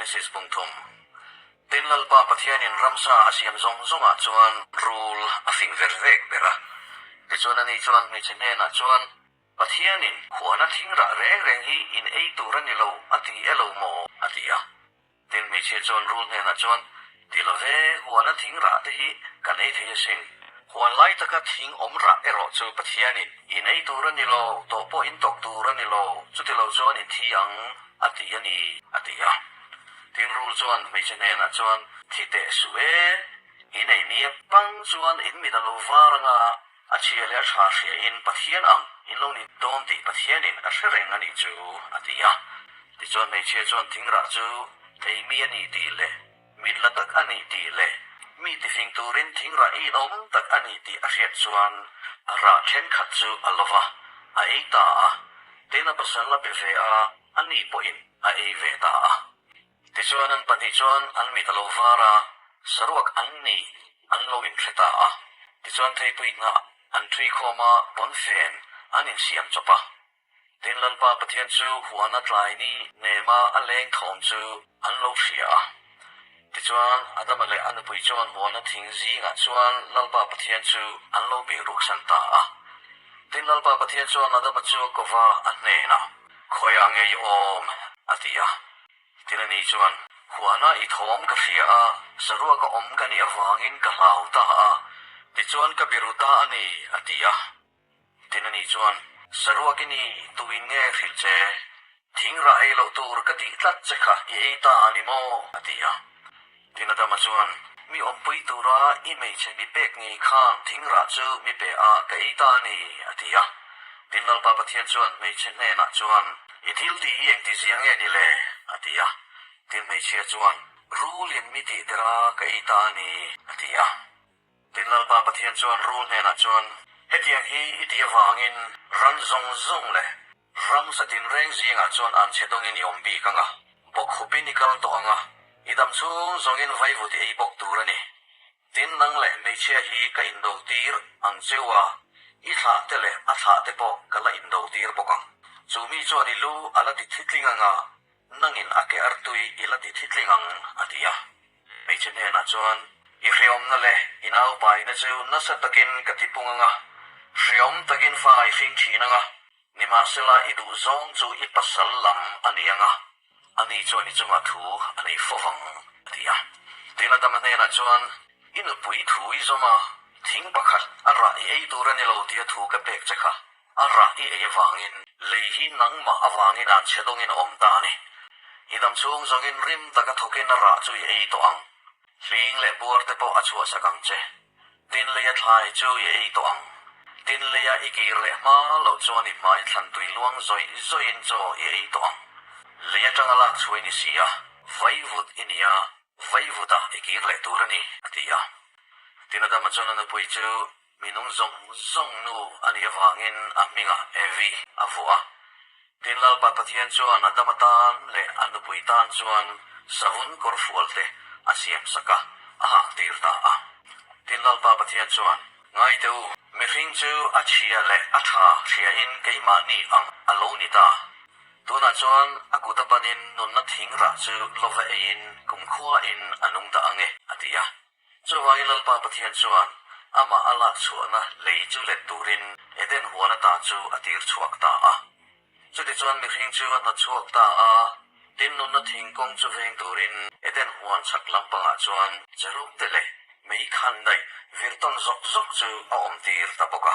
Genesis pungthum tin lalpa pathianin ramsa asiam zong zonga chuan rule a fing vervek bera ti chuan ani chuan mi chenena chuan pathianin khuana thingra reng hi in ei turani lo ati elo mo atia tin mi che chuan rule nena chuan tilave khuana thingra te hi kan ei thei sin huan lai taka thing omra ero chu pathianin in ei turani lo to po in tok turani lo chutilo chuan in thiang ati ani atia tin rule chuan mi chenena chuan thite suwe in ei ni pang chuan in mi dalo waranga achiale tha hria in pathian ang in lo ni tom ti pathianin a hrengreng ani chu atia ti chuan mi che chuan thingra chu thei mi ani ti le mitla tak ani ti le mi ti fing turin thingra in om tak ani ti a hriat chuan a ra then khat chu alova a eita tena pasal la beve a ani po in a ei ve ta ti chuan an pani chuan an mi talo vara saruak anni an lo in thleta ti chuan thei pui na an thui khoma pon fen anin siam chopa tin lalpa pathian chu huana tlai ni nema a leng thom chu an lo hria ti chuan adama le an pui chuan huana thingzi nga chuan lalpa pathian chu an lo be ruk san ta tin lalpa pathian chuan adama chu kova an ne na khoyang ei om atia tinani chuan huana I thom ka hria sarua ka om ka ni awangin ka hlau ta ti chuan ka biruta ani atia tinani chuan sarua kini tuin nge filche thingra ei lo tur ka ti tlat chekha ei ta ani mo atia tinadama chuan mi om pui tura I mei che mi pek ngi khan thingra chu mi pe a ka ei ta ni atia tinal pa pathian chuan mei che ne na chuan I thil ti eng ti ziang e ni le atia tin mei che chuan rulin mi ti tera ka ei ta ni atia tinal pa pathian chuan rul ne na chuan hetiang hi iti awangin ran zong zong le ram satin reng zinga chuan an chedong in yom bi kanga bok khupi nikal to anga idam chung zongin vaivu ti ei bok turani tin nang le mei che hi ka indo tir ang chewa I thla te le a thla te po kala indo tir bokang chumi chuan ilu ala ti thitling anga nangin ake artui ila ti thitling ang atia mei chen he na chuan I hriom na le inau bai na chu na sa takin katipung anga hriom takin fai fing thina nga nima sela idu zong chu I pasal lam ani anga ani chuan I chunga thu ani fowang atia tila damane na chuan inu pui thui zoma thing pakhat ara I ei turani lo tia thu ka pek chekha ara I ei wangin leihi nangma awangin an chedongin omta ni idam chung zongin rim taka thokin ara chu I ei to ang hling le bur te po achua sakang che tin le thlai chu I ei to ang tin le ya ikir le ma lo chuan I mai thlan tui luang zoi zoin cho I ei to ang le ya tangala chuai ni sia vaivut inia vaivuta ikir le turani atia tinada machona na pui chu minung zong zong nu ani awangin aminga evi avua tin lal pa pathian chuan adamatan le anu pui tan chuan sahun korfualte asiam saka aha tirta tin lal pa pathian chuan ngai teu mi ring chu achia le atha thria in keima ni ang alo ni ta tuna chuan akuta panin nun na thingra chu lova in kumkhua in anung da ange atia chuwai lal pa pathian chuan ama ala chuana lei chu le turin eden huana ta chu atir chuak ta chuti chuan mi ring chu na chuak ta tin nun na thingkong chu veng turin eden huan chak lampanga chuan charum te le mei khan dai virton zok zok chu a om tir ta boka